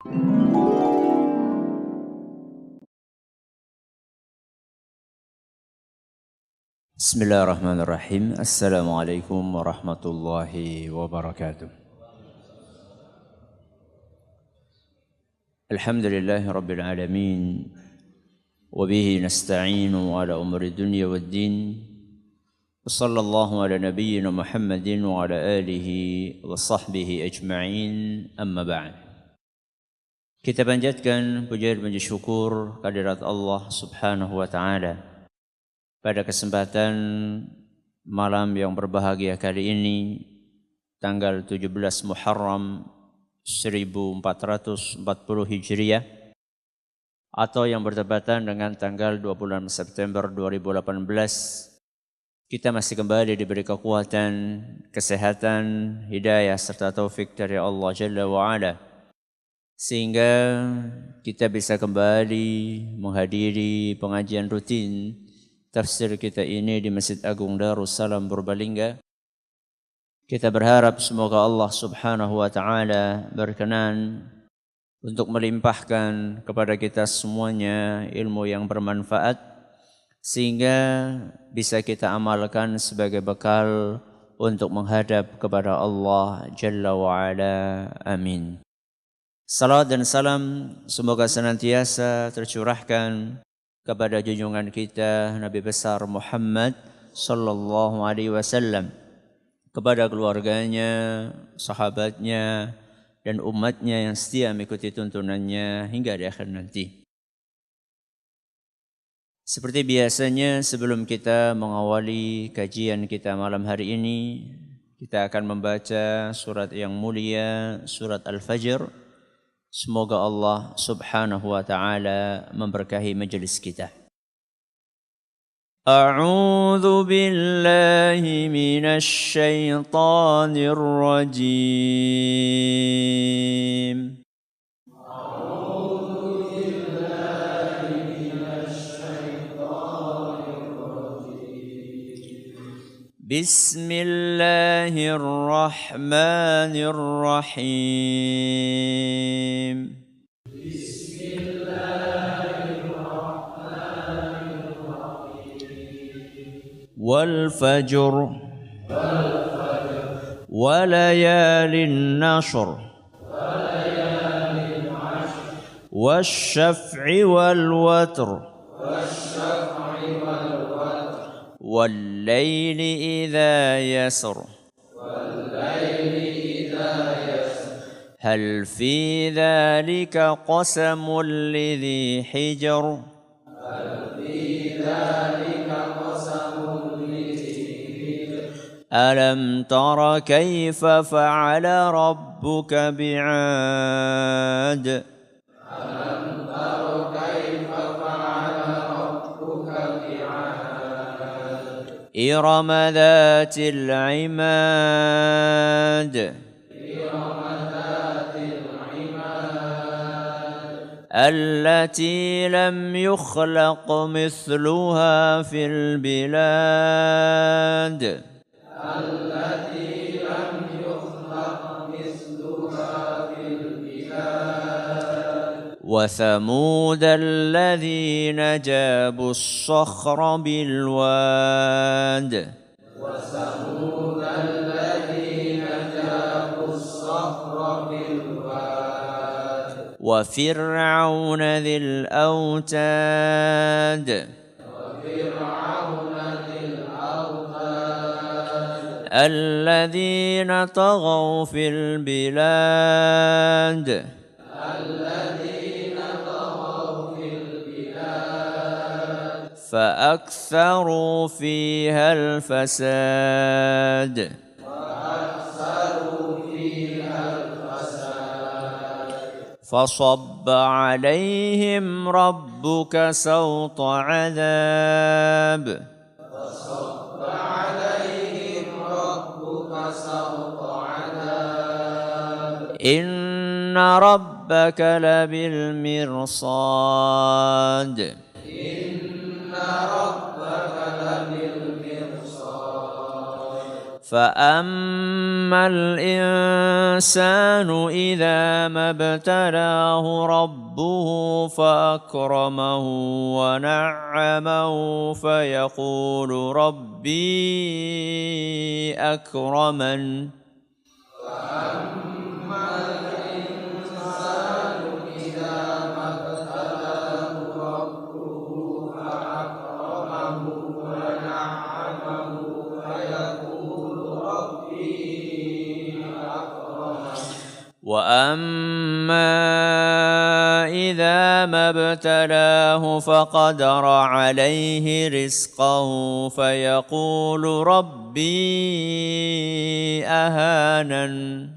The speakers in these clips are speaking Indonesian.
Bismillahirrahmanirrahim. Assalamualaikum warahmatullahi wabarakatuh. Alhamdulillahi rabbil alamin. Wabihi nasta'inu ala umri dunya waddin. Wassallallahu ala nabiyyina Muhammadin wa ala alihi wa sahbihi ajma'in. Amma ba'd. Kita panjatkan puja dan puji syukur kehadirat Allah Subhanahu wa taala. Pada kesempatan malam yang berbahagia kali ini, tanggal 17 Muharram 1440 Hijriah, atau yang bertepatan dengan tanggal 26 September 2018, kita masih kembali diberi kekuatan, kesehatan, hidayah serta taufik dari Allah Jalla wa'ala, sehingga kita bisa kembali menghadiri pengajian rutin tafsir kita ini di Masjid Agung Darussalam Purbalingga. Kita berharap semoga Allah Subhanahu wa taala berkenan untuk melimpahkan kepada kita semuanya ilmu yang bermanfaat sehingga bisa kita amalkan sebagai bekal untuk menghadap kepada Allah Jalla wa ala. Amin. Salawat dan salam semoga senantiasa tercurahkan kepada junjungan kita Nabi besar Muhammad sallallahu alaihi wasallam, kepada keluarganya, sahabatnya dan umatnya yang setia mengikuti tuntunannya hingga di akhir nanti. Seperti biasanya, sebelum kita mengawali kajian kita malam hari ini, kita akan membaca surat yang mulia, surat Al-Fajr. Semoga Allah Subhanahu wa taala memberkahi majelis kita. A'udzu billahi minasy syaithanir rajim. A'udzu billahi minasy syaithanir rajim. Bismillahirrahmanirrahim. والفجر وليال النشر والشفع والوتر والليل إذا يسر هل في ذلك قسم لذي حجر ألم تر كيف فعل ربك بعاد إرم ذات العماد التي لم يخلق مثلها في البلاد وثمود الذين جابوا الصخر بالواد وفرعون ذي الأوتاد الذين طغوا في البلاد فأكثروا فيها الفساد فصب عليهم ربك سوط عذاب إن ربك لبالمرصاد فأما الإنسان إذا ما ابتلاه ربه فأكرمه ونعمه فيقول ربي أكرمن وأما إذا ما ابتلاه فقدر عليه رزقه فيقول ربي أهانن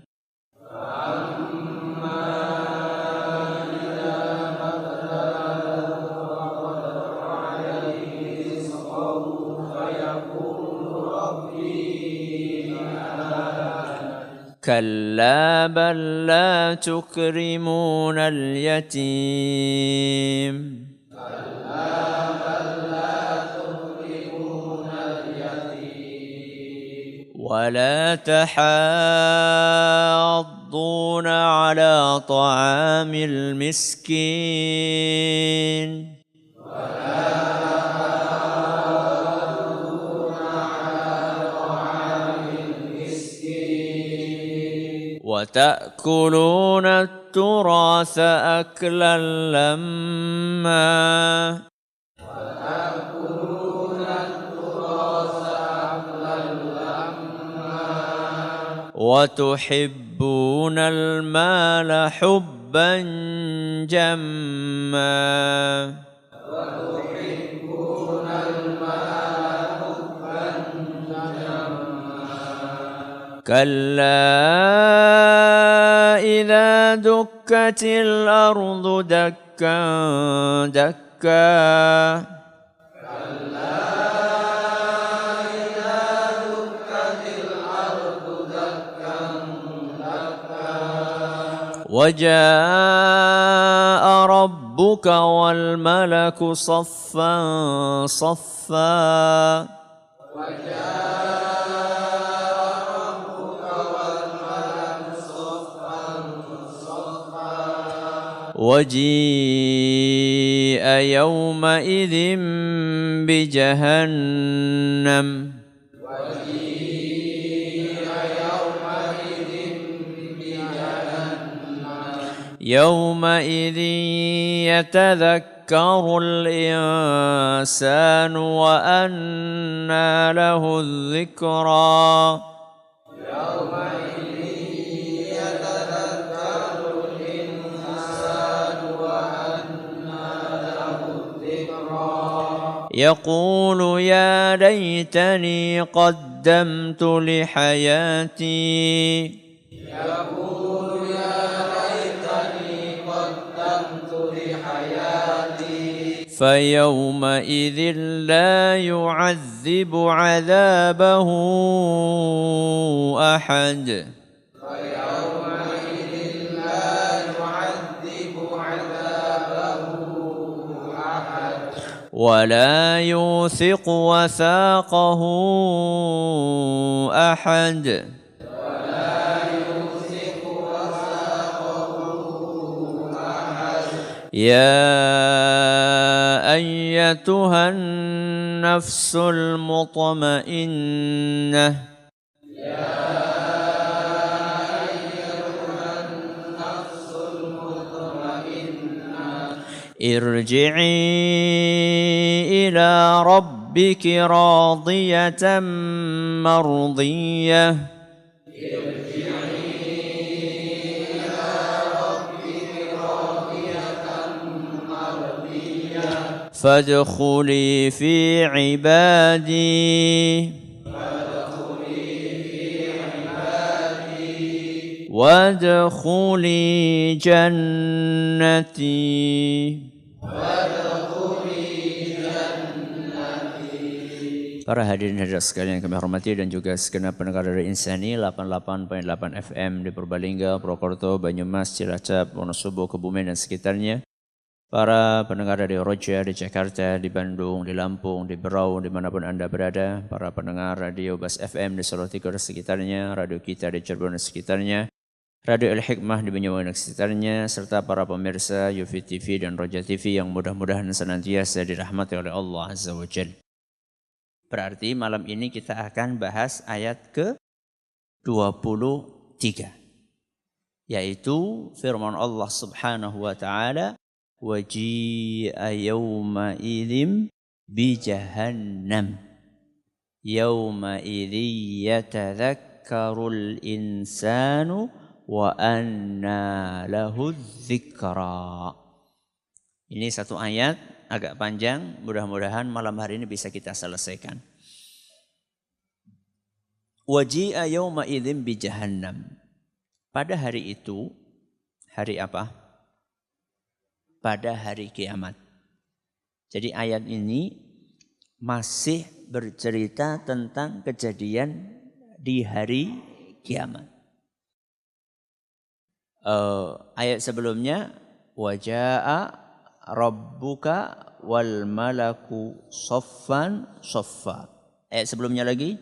كلا بل لا تكرمون اليتيم ولا تحاضون على طعام المسكين وتأكلون التراث أكلا لما وتحبون المال حبا جما كلا إذا دكت الأرض دكا دكا وجاء ربك والملك صفا صفا وجيء يومئذ بجهنم يومئذ يتذكر الإنسان وأنى له الذكرى يقول يا ليتني قدمت لحياتي فيومئذ لا يعذب عذابه أحد ولا يوثق وثاقه أحد يا أيتها النفس المطمئنة ارجعي إلى ربك راضية مرضية فادخلي في عبادي وادخلي جنتي. Para hadirin hadirat sekalian yang kami hormati dan juga segenap pendengar dari Insani 88.8 FM di Purbalingga, Purwokerto, Banyumas, Cilacap, Wonosobo, Kebumen dan sekitarnya. para pendengar Radio Roja di Jakarta, di Bandung, di Lampung, di Berau, dimanapun Anda berada, para pendengar Radio Bas FM di Solo Tiga dan sekitarnya, Radio Kita di Cirebon dan sekitarnya, Radio Al-Hikmah di Banyuwangi dan sekitarnya, serta para pemirsa Yufi TV dan Roja TV yang mudah-mudahan senantiasa dirahmati oleh Allah Azza wa Jalla. Berarti malam ini kita akan bahas ayat ke-23, yaitu firman Allah Subhanahu wa taala, waji'a yawma idzim bi jahannam yawma idzi yatadhakkarul insanu wa anna lahu dzikra. Ini satu ayat agak panjang, mudah-mudahan malam hari ini bisa kita selesaikan. Waji'a yawma idzim bi jahannam. Pada hari itu, hari apa? Pada hari kiamat. Jadi ayat ini masih bercerita tentang kejadian di hari kiamat. Ayat sebelumnya, waja'a rabbuka wal malaku soffan soffa. Ayat sebelumnya lagi,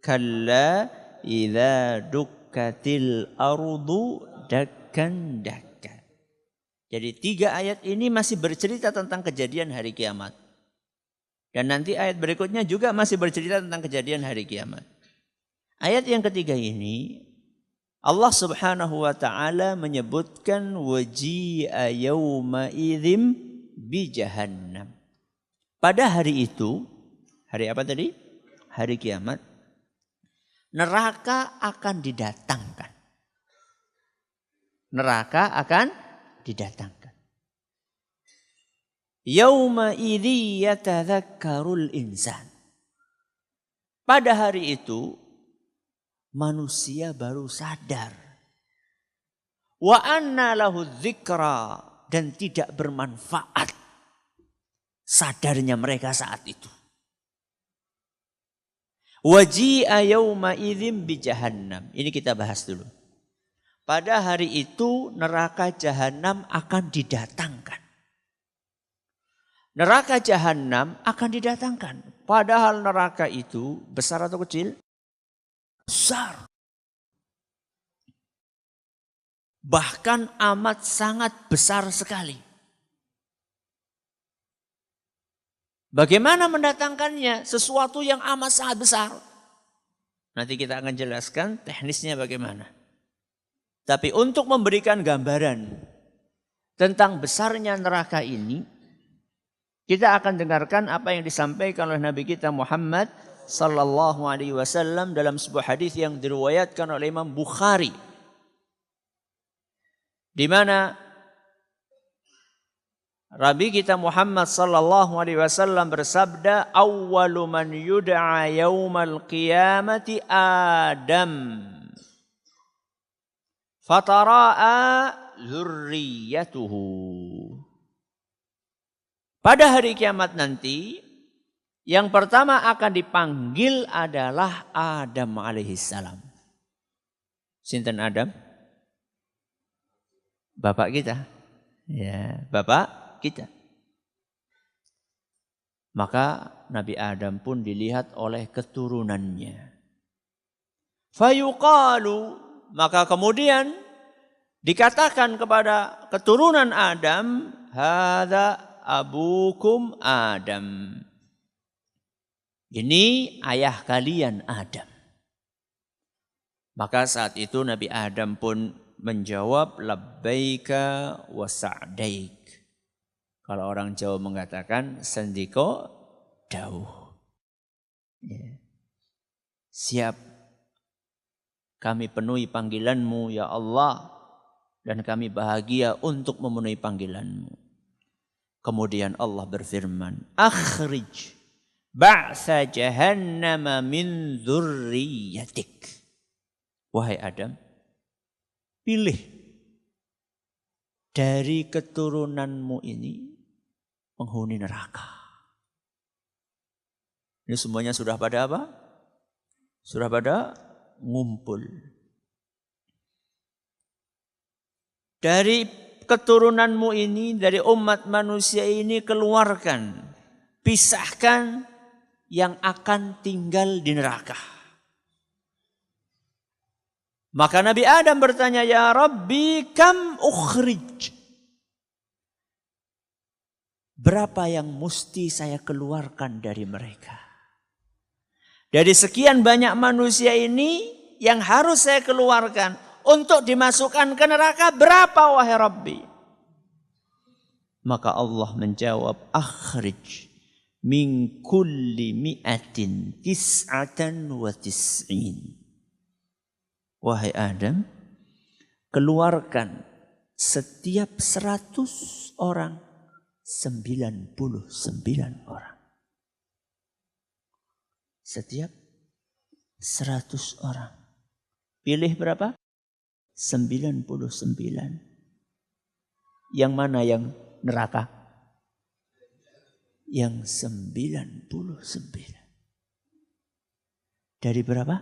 kalla idza dukkatil ardu dakkan dakkan. Jadi 3 ayat ini masih bercerita tentang kejadian hari kiamat. Dan nanti ayat berikutnya juga masih bercerita tentang kejadian hari kiamat. Ayat yang ketiga ini, Allah Subhanahu wa taala menyebutkan waji'a yauma idzim bi jahannam. Pada hari itu, hari apa tadi? Hari kiamat. Neraka akan didatangkan. Neraka akan didatangkan. Yauma idzi yatadzakkarul insan. Pada hari itu manusia baru sadar. Wa anna lahu dzikra, dan tidak bermanfaat sadarnya mereka saat itu. Waji'a yauma idzim bi jahannam. Ini kita bahas dulu. Pada hari itu neraka jahanam akan didatangkan. Neraka jahanam akan didatangkan. Padahal neraka itu besar atau kecil? Besar. Bahkan amat sangat besar sekali. Bagaimana mendatangkannya? Sesuatu yang amat sangat besar. Nanti kita akan jelaskan teknisnya bagaimana. Tapi untuk memberikan gambaran tentang besarnya neraka ini, kita akan dengarkan apa yang disampaikan oleh Nabi kita Muhammad sallallahu alaihi wasallam dalam sebuah hadis yang diriwayatkan oleh Imam Bukhari, di mana Nabi kita Muhammad sallallahu alaihi wasallam bersabda, awwalu man yud'a yaumal qiyamati Adam fatara'a dzurriyyatuhu. Pada hari kiamat nanti, yang pertama akan dipanggil adalah Adam alaihissalam. Sinten Adam? Bapak kita. Ya, bapak kita. Maka Nabi Adam pun dilihat oleh keturunannya. Fayuqalu, maka kemudian dikatakan kepada keturunan Adam, hadza abukum Adam. Ini ayah kalian Adam. Maka saat itu Nabi Adam pun menjawab, labbaika wa sa'daik. Kalau orang Jawa mengatakan, sendiko dawuh. Ya. Siap. Kami penuhi panggilanmu ya Allah. Dan kami bahagia untuk memenuhi panggilanmu. Kemudian Allah berfirman, akhrij ba'sa jahannama min dzurriyyatik. Wahai Adam, pilih dari keturunanmu ini penghuni neraka. Ini semuanya sudah pada apa? Sudah pada ngumpul. Dari keturunanmu ini, dari umat manusia ini keluarkan, pisahkan yang akan tinggal di neraka. Maka Nabi Adam bertanya, ya Rabbi kam ukhrij? Berapa yang mesti saya keluarkan dari mereka? Dari sekian banyak manusia ini yang harus saya keluarkan untuk dimasukkan ke neraka, berapa wahai Rabbi? Maka Allah menjawab, akhrij min kulli mi'atin tis'atan wa tis'in. Wahai Adam, keluarkan setiap 100 orang 99 orang. Setiap 100 orang. Pilih berapa? 99. Yang mana yang neraka? Yang 99. Dari berapa?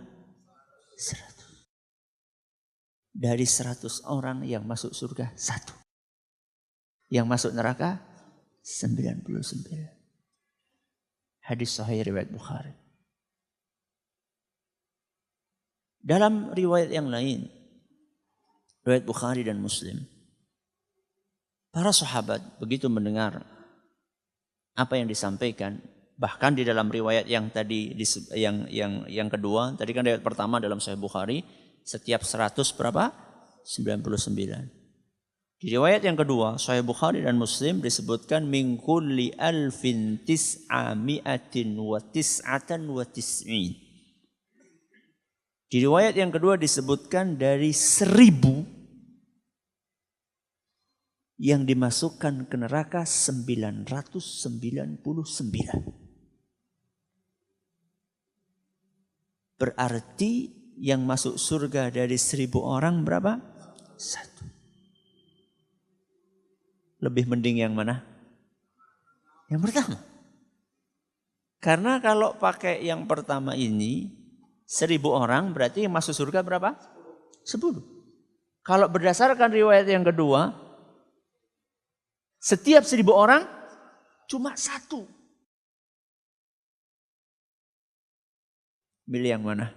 100. Dari 100 orang yang masuk surga 1. Yang masuk neraka 99. Hadis sahih riwayat Bukhari. Dalam riwayat yang lain, riwayat Bukhari dan Muslim, para sahabat begitu mendengar apa yang disampaikan, bahkan di dalam riwayat yang tadi yang kedua, tadi kan riwayat pertama dalam Sahih Bukhari, setiap 100 berapa? 99. Di riwayat yang kedua, Sahih Bukhari dan Muslim disebutkan min kulli alfin tis'ami'atin wa tis'atan wa tis'in. Di riwayat yang kedua disebutkan dari 1000 yang dimasukkan ke neraka 999. Berarti yang masuk surga dari 1000 orang berapa? 1. Lebih mending yang mana? Yang pertama. Karena kalau pakai yang pertama ini 1000 orang berarti yang masuk surga berapa? 10. Kalau berdasarkan riwayat yang kedua, setiap 1000 orang cuma 1. Milih yang mana?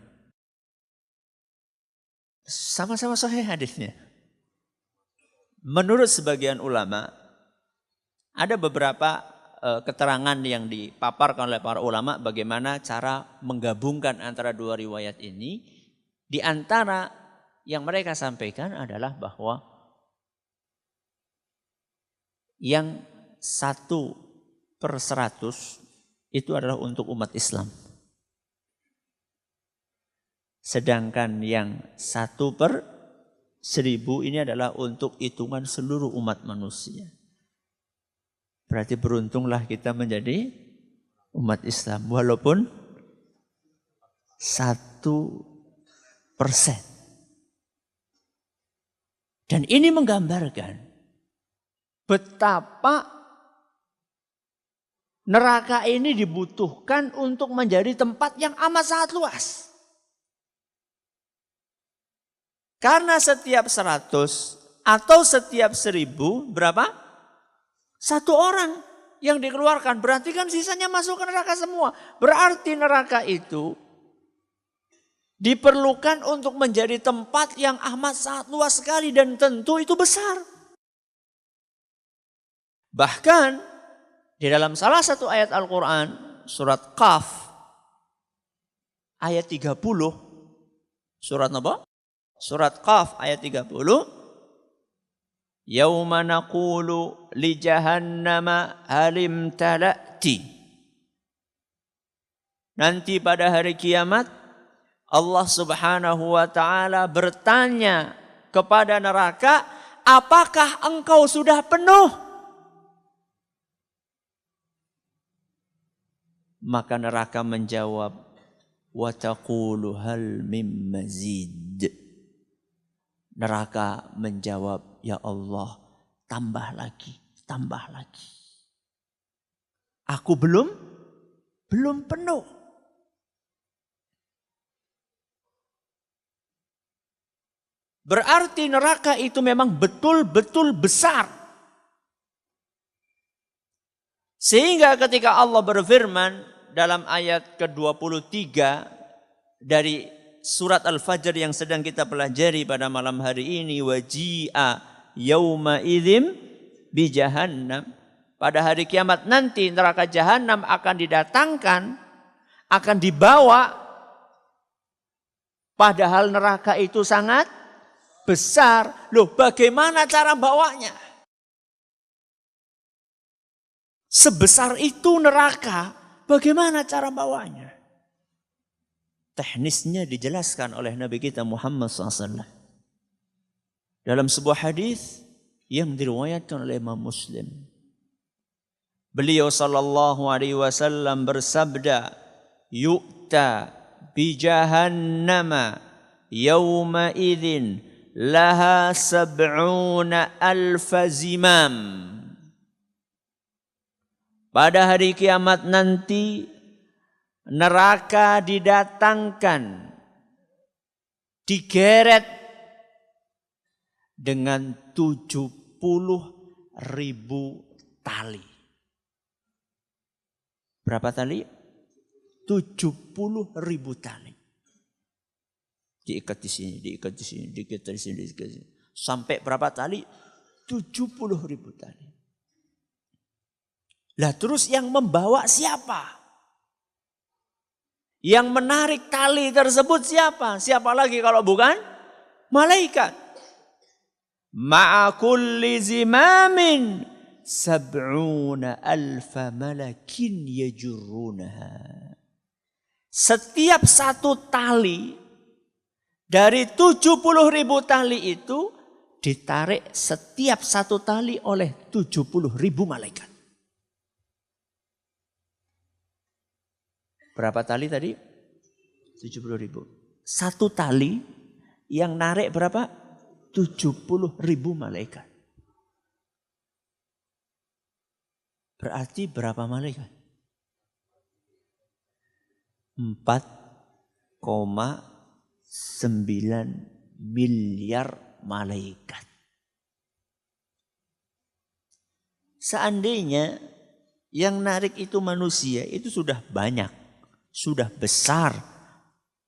Sama-sama sahih hadisnya. Menurut sebagian ulama, ada beberapa keterangan yang dipaparkan oleh para ulama bagaimana cara menggabungkan antara dua riwayat ini. Di antara yang mereka sampaikan adalah bahwa yang 1/100 itu adalah untuk umat Islam. Sedangkan yang 1/1000 ini adalah untuk hitungan seluruh umat manusia. Berarti beruntunglah kita menjadi umat Islam. Walaupun 1%. Dan ini menggambarkan betapa neraka ini dibutuhkan untuk menjadi tempat yang amat sangat luas. Karena setiap 100 atau setiap 1000 berapa? 1 orang yang dikeluarkan. Berarti kan sisanya masuk ke neraka semua. Berarti neraka itu diperlukan untuk menjadi tempat yang amat sangat luas sekali. Dan tentu itu besar. Bahkan di dalam salah satu ayat Al-Quran, surat Qaf, ayat 30. Surat apa? Surat Qaf ayat 30. Yauma naqulu li jahannama halim talati. Nanti pada hari kiamat Allah Subhanahu wa taala bertanya kepada neraka, apakah engkau sudah penuh? Maka neraka menjawab, wa taqulu hal mim mazid. Neraka menjawab, ya Allah, tambah lagi, tambah lagi. Aku belum penuh. Berarti neraka itu memang betul-betul besar. Sehingga ketika Allah berfirman dalam ayat ke-23 dari surat Al-Fajr yang sedang kita pelajari pada malam hari ini, waji'a yauma idzim bi jahannam. Pada hari kiamat nanti neraka jahanam akan didatangkan, akan dibawa, padahal neraka itu sangat besar. Loh, bagaimana cara bawanya? Sebesar itu neraka, bagaimana cara bawanya? Teknisnya dijelaskan oleh Nabi kita Muhammad SAW. Dalam sebuah hadis yang diriwayatkan oleh Imam Muslim. Beliau sallallahu alaihi wasallam bersabda, "Yu'ta bi jahannama yawma idzin laha sab'una alfa zimam." Pada hari kiamat nanti neraka didatangkan, digeret dengan 70.000 tali. Berapa tali? 70.000 tali. Diikat di sini, diikat di sini, diikat di sini, diikat di sini. Sampai berapa tali? 70.000 tali. Lah terus yang membawa siapa? Yang menarik tali tersebut siapa? Siapa lagi kalau bukan malaikat? Ma'a kulli zimamin sab'una alfa malakin yajurrunaha. Setiap satu tali dari 70.000 tali itu ditarik setiap satu tali oleh 70.000 malaikat. Berapa tali tadi? 70.000. Satu tali yang narik berapa? 70.000 malaikat. Berarti berapa malaikat? 4,9 miliar malaikat. Seandainya yang narik itu manusia, itu sudah banyak, sudah besar.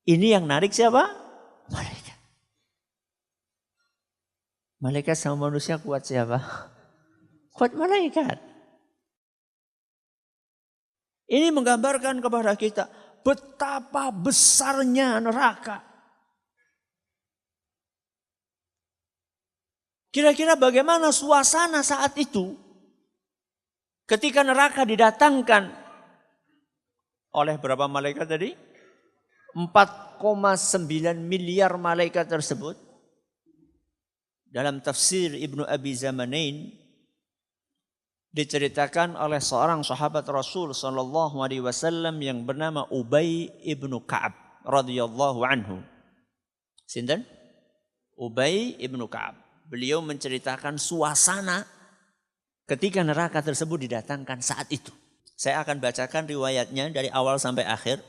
Ini yang narik siapa? Malaikat. Malaikat sama manusia kuat siapa? Kuat malaikat. Ini menggambarkan kepada kita betapa besarnya neraka. Kira-kira bagaimana suasana saat itu ketika neraka didatangkan oleh berapa malaikat tadi? 4,9 miliar malaikat tersebut. Dalam tafsir Ibnu Abi Zamanain diceritakan oleh seorang sahabat Rasul sallallahu alaihi wasallam yang bernama Ubay ibnu Ka'ab radhiyallahu anhu. Sinten? Ubay ibnu Ka'ab. Beliau menceritakan suasana ketika neraka tersebut didatangkan saat itu. Saya akan bacakan riwayatnya dari awal sampai akhir.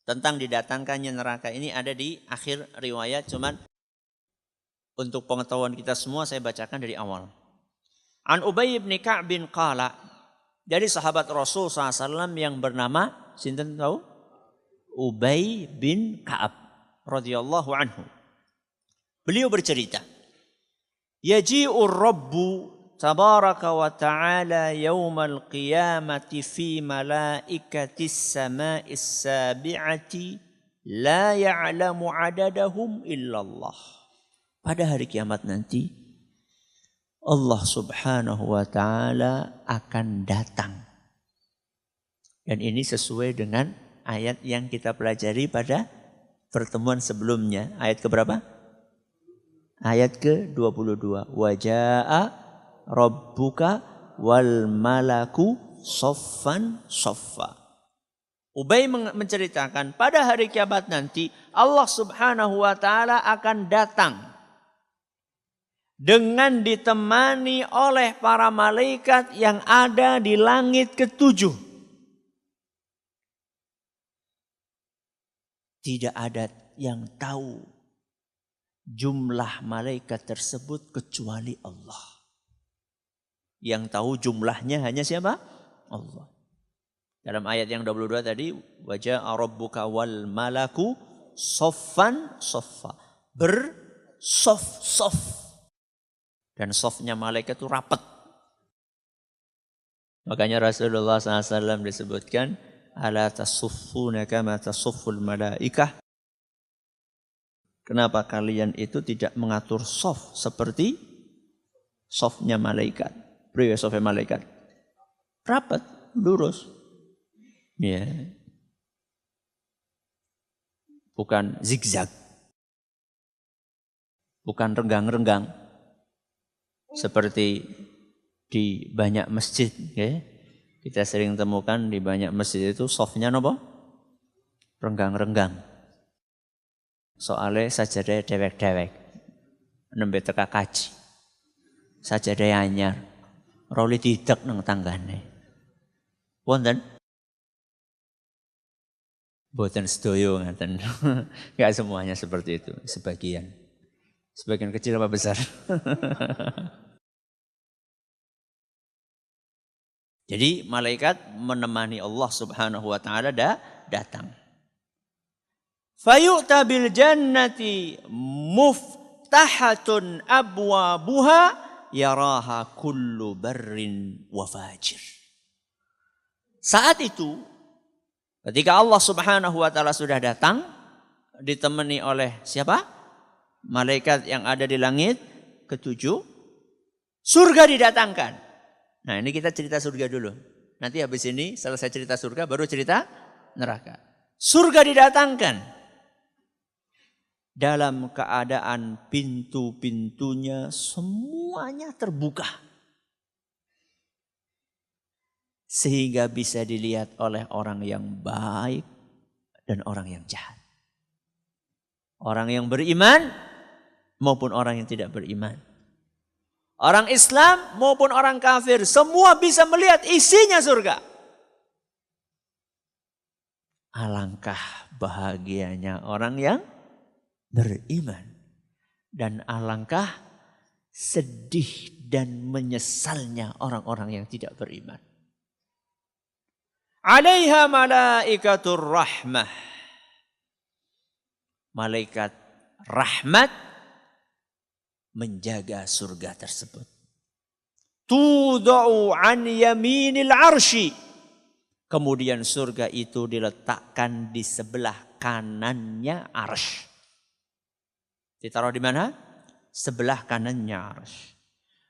Tentang didatangkannya neraka ini ada di akhir riwayat, cuman untuk pengetahuan kita semua saya bacakan dari awal. An Ubay bin Ka'b bin qala, dari sahabat Rasul SAW yang bernama, sinten tahu? Ubay bin Ka'ab radhiyallahu anhu. Beliau bercerita, yaji'ur rabbu tabaraka wa ta'ala yawmal qiyamati fi malaikatis sama'is sabi'ati la ya'lamu adadahum illallah. Pada hari kiamat nanti Allah subhanahu wa ta'ala akan datang. Dan ini sesuai dengan ayat yang kita pelajari pada pertemuan sebelumnya. Ayat keberapa? Ayat ke-22. Waja'a rabbuka wal malaku soffan soffa. Ubay menceritakan pada hari kiamat nanti Allah subhanahu wa ta'ala akan datang dengan ditemani oleh para malaikat yang ada di langit ketujuh. Tidak ada yang tahu jumlah malaikat tersebut kecuali Allah. Yang tahu jumlahnya hanya siapa? Allah. Dalam ayat yang 22 tadi, waja'a rabbuka wal malaku soffan soffa. Bersof-sof. Dan sofnya malaikat itu rapat. Makanya Rasulullah SAW disebutkan, ala tasuffuna kama tasufful malaikah. Kenapa kalian itu tidak mengatur sof seperti sofnya malaikat? Beri sofnya malaikat. Rapat, lurus. Ya. Bukan zigzag. Bukan renggang-renggang. Seperti di banyak masjid. Ya. Kita sering temukan di banyak masjid itu softnya apa? Renggang-renggang. Soalnya sajadah dewek-dewek. Nembe teka kaji. Sajadah anyar. Roli tidak nang tanggane. Wonten? Boten sedoyo ngaten. Enggak semuanya seperti itu, sebagian. Sebagian kecil apa besar? Jadi malaikat menemani Allah Subhanahu wa taala datang. Fayu'ta bil jannati muftahatun abwabuha yaraha kullu barrin wa fajir. Saat itu ketika Allah Subhanahu wa taala sudah datang ditemani oleh siapa? Malaikat yang ada di langit ketujuh, surga didatangkan. Nah, ini kita cerita surga dulu. Nanti habis ini selesai cerita surga baru cerita neraka. Surga didatangkan dalam keadaan pintu-pintunya semuanya terbuka. Sehingga bisa dilihat oleh orang yang baik dan orang yang jahat. Orang yang beriman maupun orang yang tidak beriman. Orang Islam maupun orang kafir. Semua bisa melihat isinya surga. Alangkah bahagianya orang yang beriman. Dan alangkah sedih dan menyesalnya orang-orang yang tidak beriman. Alaiha malaikatur rahmah. Malaikat rahmat menjaga surga tersebut. Tudau an yaminil arsy. Kemudian surga itu diletakkan di sebelah kanannya arsy. Ditaruh di mana? Sebelah kanannya arsy.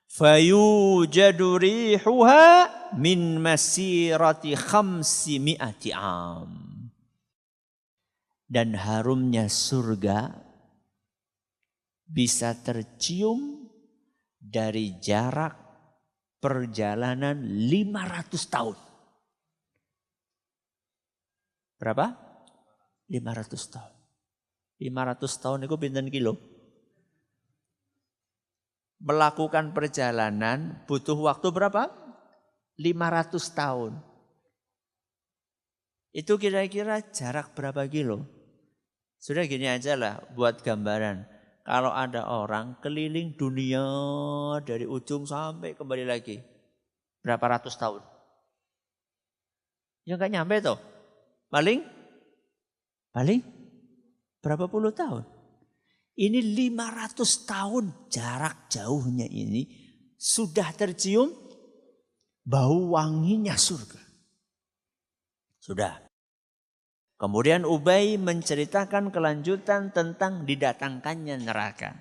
Fayujadu rihuha min masirati 500 am. Dan harumnya surga bisa tercium dari jarak perjalanan 500 tahun. Berapa? 500 tahun. 500 tahun itu pinten kilo? Melakukan perjalanan butuh waktu berapa? 500 tahun. Itu kira-kira jarak berapa kilo? Sudah gini aja lah buat gambaran. Kalau ada orang keliling dunia dari ujung sampai kembali lagi. Berapa ratus tahun? Ya gak nyampe toh. Paling berapa puluh tahun? Ini 500 tahun jarak jauhnya ini sudah tercium bau wanginya surga. Sudah. Kemudian Ubay menceritakan kelanjutan tentang didatangkannya neraka.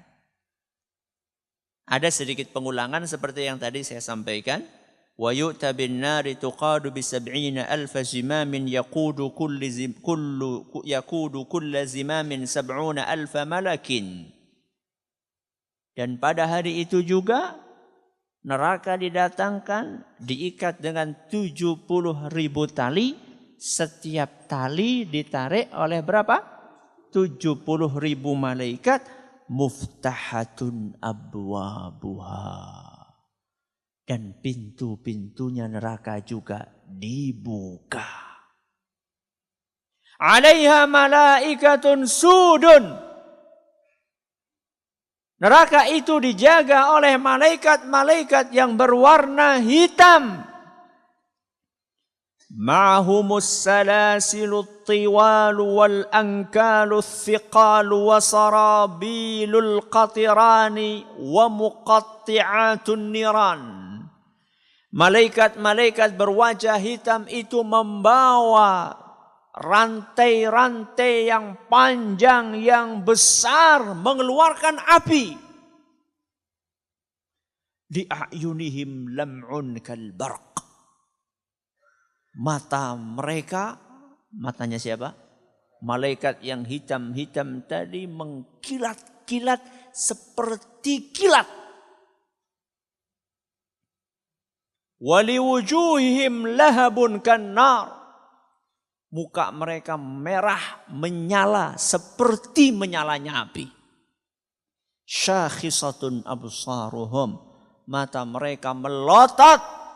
Ada sedikit pengulangan seperti yang tadi saya sampaikan. Wa yu'ta bin nari tuqadu bi 70,000 zimamin yaqudu kulla zimamin 70,000 malakin. Dan pada hari itu juga neraka didatangkan diikat dengan 70.000 tali. Setiap tali ditarik oleh berapa? 70.000 malaikat. Muftahatun abwabuha. Dan pintu-pintunya neraka juga dibuka. Alaiha malaikatun sudun. Neraka itu dijaga oleh malaikat-malaikat yang berwarna hitam. Ma'humus salasilut tiwalu wal ankalu thiqalu wa sarabilul qatirani wa muqatti'atun niran. Malaikat-malaikat berwajah hitam itu membawa rantai-rantai yang panjang, yang besar, mengeluarkan api. Di a'yunihim lam'un kalbarq. Mata mereka, matanya siapa? Malaikat yang hitam-hitam tadi mengkilat-kilat seperti kilat. Waliwujuhihim lahabun kannar. Muka mereka merah menyala seperti menyalanya api. Syakhisatun absaruhum. Mata mereka melotot.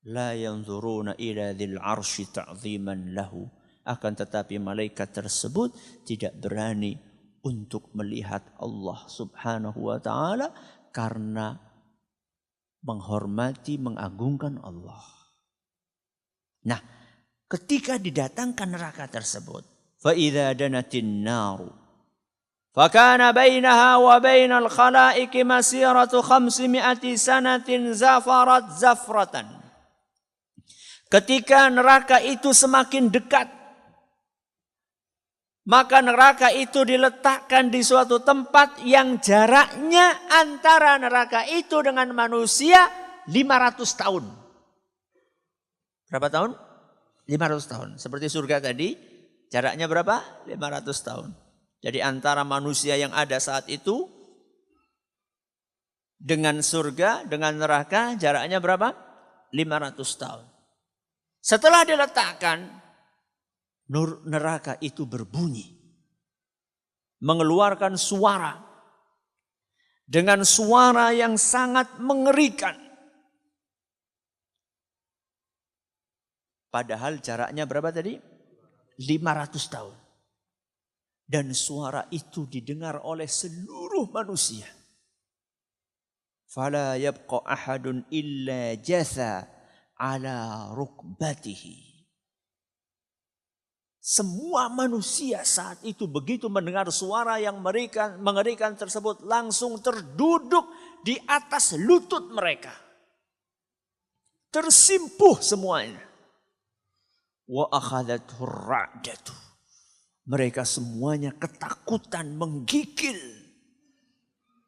La yanzuruna ila dzil arsy ta'ziman lahu. Akan tetapi malaikat tersebut tidak berani untuk melihat Allah Subhanahu wa taala karena menghormati, mengagungkan Allah. Nah, ketika didatangkan neraka tersebut, fa idza danatin naru fa kana bainaha wa bainal khalaiqi masiratu 500 sanatin zafarat zafratan. Ketika neraka itu semakin dekat, maka neraka itu diletakkan di suatu tempat yang jaraknya antara neraka itu dengan manusia 500 tahun. Berapa tahun? 500 tahun. Seperti surga tadi, jaraknya berapa? 500 tahun. Jadi antara manusia yang ada saat itu dengan surga, dengan neraka, jaraknya berapa? 500 tahun. Setelah diletakkan, neraka itu berbunyi. Mengeluarkan suara. Dengan suara yang sangat mengerikan. Padahal jaraknya berapa tadi? 500 tahun. Dan suara itu didengar oleh seluruh manusia. Fala yabqa ahadun illa jatha ala rukbatihi. Semua manusia saat itu begitu mendengar suara yang mengerikan tersebut langsung terduduk di atas lutut mereka. Tersimpuh semuanya. Wa akhadathur ra'datu. Mereka semuanya ketakutan menggigil.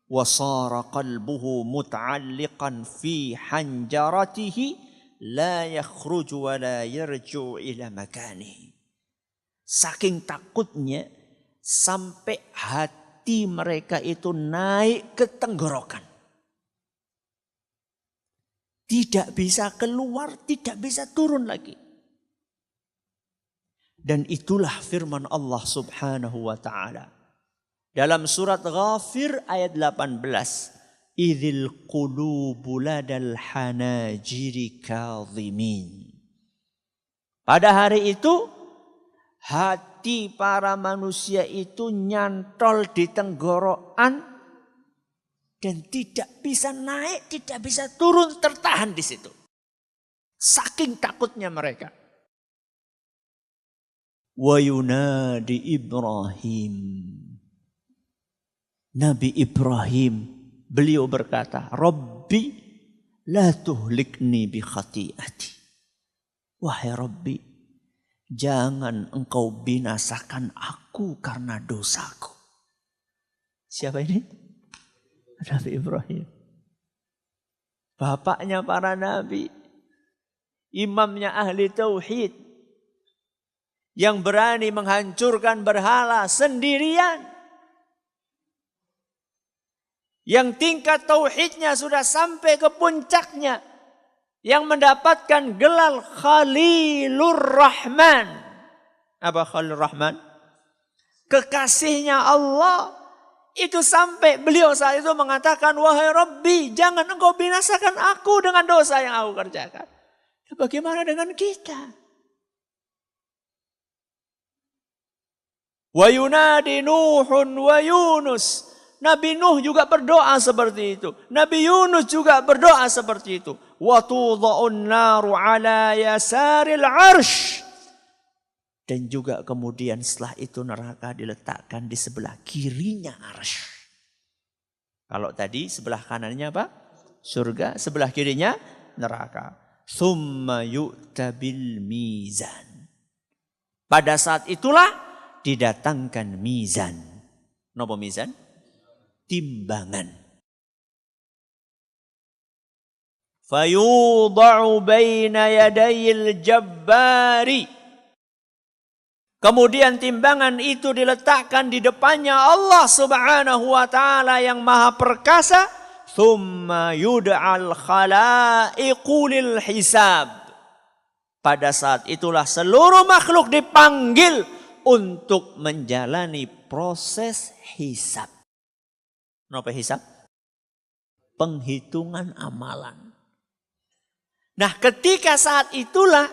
Wa sara qalbuhu muta'alliqan fi hanjaratihi la yakhruju wa la yarju ila makanihi. Saking takutnya sampai hati mereka itu naik ke tenggorokan. Tidak bisa keluar, tidak bisa turun lagi. Dan itulah firman Allah Subhanahu wa taala dalam surat Ghafir ayat 18. Idzil qulubu ladal hanajiri kadhimin. Pada hari itu hati para manusia itu nyantol di tenggorokan dan tidak bisa naik, tidak bisa turun, tertahan di situ. Saking takutnya mereka. Wa yunadi Ibrahim. Nabi Ibrahim beliau berkata, Rabbi la tuhlikni bi khati'ati. Wahai Rabbi, jangan engkau binasakan aku karena dosaku. Siapa ini? Nabi Ibrahim. Bapaknya para nabi. Imamnya ahli tauhid. Yang berani menghancurkan berhala sendirian. Yang tingkat tauhidnya sudah sampai ke puncaknya. Yang mendapatkan gelar Khalilur Rahman. Apa Khalilur Rahman? Kekasihnya Allah. Itu sampai beliau saat itu mengatakan, wahai Rabbi, jangan engkau binasakan aku dengan dosa yang aku kerjakan. Bagaimana dengan kita? Wa yunadi Nuhun wa Yunus Nabi Nuh juga berdoa seperti itu. Nabi Yunus juga berdoa seperti itu. Wa tudha'un naru ala yasaril arsh. Dan juga kemudian setelah itu neraka diletakkan di sebelah kirinya arsy. Kalau tadi sebelah kanannya apa? Surga, sebelah kirinya neraka. Tsumma yu'ta bil mizan. Pada saat itulah didatangkan mizan. Napa mizan? Timbangan. Fayudha'u baina yadayil jabbari. Kemudian timbangan itu diletakkan di depannya Allah Subhanahu wa taala yang Maha Perkasa. Tsumma yud'al khalaiqu lil hisab. Pada saat itulah seluruh makhluk dipanggil untuk menjalani proses hisab. Napa hisab? Penghitungan amalan. Nah, ketika saat itulah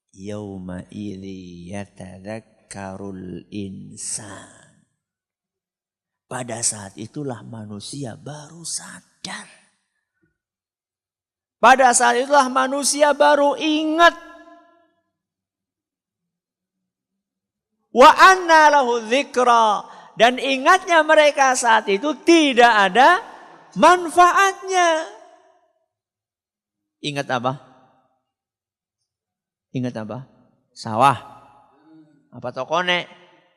yauma idzi yatadzakkarul insan. Pada saat itulah manusia baru sadar. Pada saat itulah manusia baru ingat. Wa anna lahu dzikra. Dan ingatnya mereka saat itu tidak ada manfaatnya. Ingat apa? Ingat apa? Sawah. Apa tokone?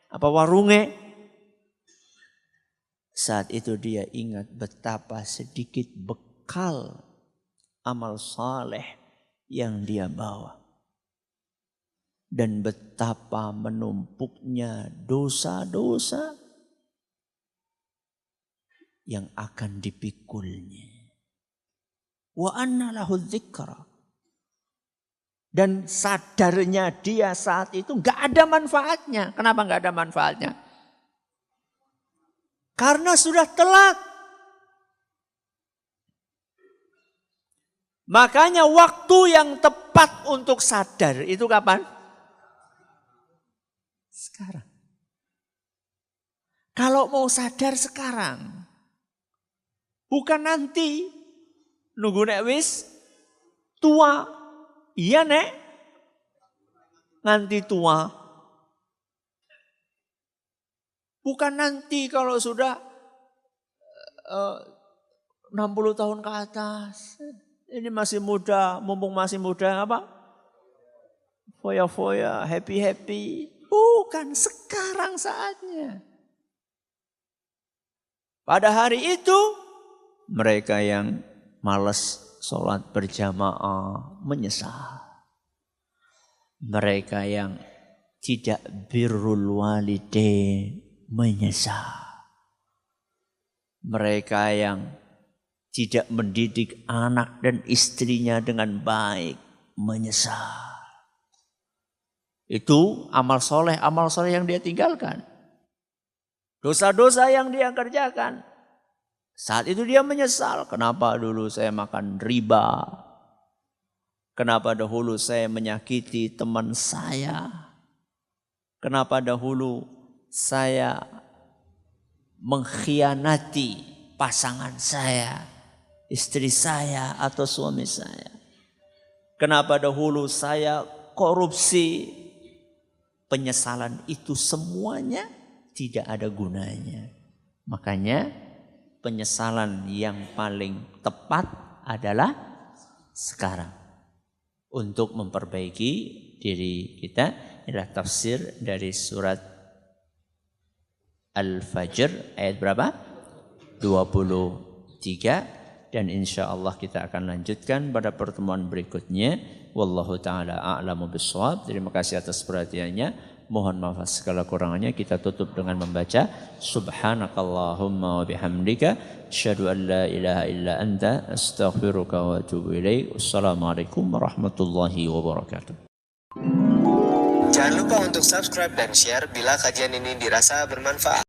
Apa warunge? Saat itu dia ingat betapa sedikit bekal amal saleh yang dia bawa. Dan betapa menumpuknya dosa-dosa yang akan dipikulnya. Wa anna lahu dzikra. Dan sadarnya dia saat itu nggak ada manfaatnya. Kenapa nggak ada manfaatnya? Karena sudah telat. Makanya waktu yang tepat untuk sadar itu kapan? Sekarang. Kalau mau sadar sekarang. Bukan nanti. Nunggu nek wis tua. Iya nek. Nanti tua. Bukan nanti kalau sudah 60 tahun ke atas. Ini masih muda. Mumpung masih muda apa? Foya-foya, happy-happy. Bukan, sekarang saatnya. Pada hari itu mereka yang malas sholat berjamaah menyesal. Mereka yang tidak birrul walidain menyesal. Mereka yang tidak mendidik anak dan istrinya dengan baik menyesal. Itu amal soleh yang dia tinggalkan. Dosa-dosa yang dia kerjakan. Saat itu dia menyesal. Kenapa dulu saya makan riba? Kenapa dahulu saya menyakiti teman saya? Kenapa dahulu saya mengkhianati pasangan saya, istri saya atau suami saya? Kenapa dahulu saya korupsi? Penyesalan itu semuanya tidak ada gunanya. Makanya penyesalan yang paling tepat adalah sekarang. Untuk memperbaiki diri kita. Inilah tafsir dari surat Al-Fajr ayat berapa? 23. Dan insya Allah kita akan lanjutkan pada pertemuan berikutnya. Wallahu ta'ala a'lamu bissawab. Terima kasih atas perhatiannya. Mohon maaf segala kurangannya. Kita tutup dengan membaca Subhanakallahumma wa bihamdika asyhadu an la ilaha illa anta astaghfiruka wa atubu ilaik. Wassalamualaikum warahmatullahi wabarakatuh. Jangan lupa untuk subscribe dan share bila kajian ini dirasa bermanfaat.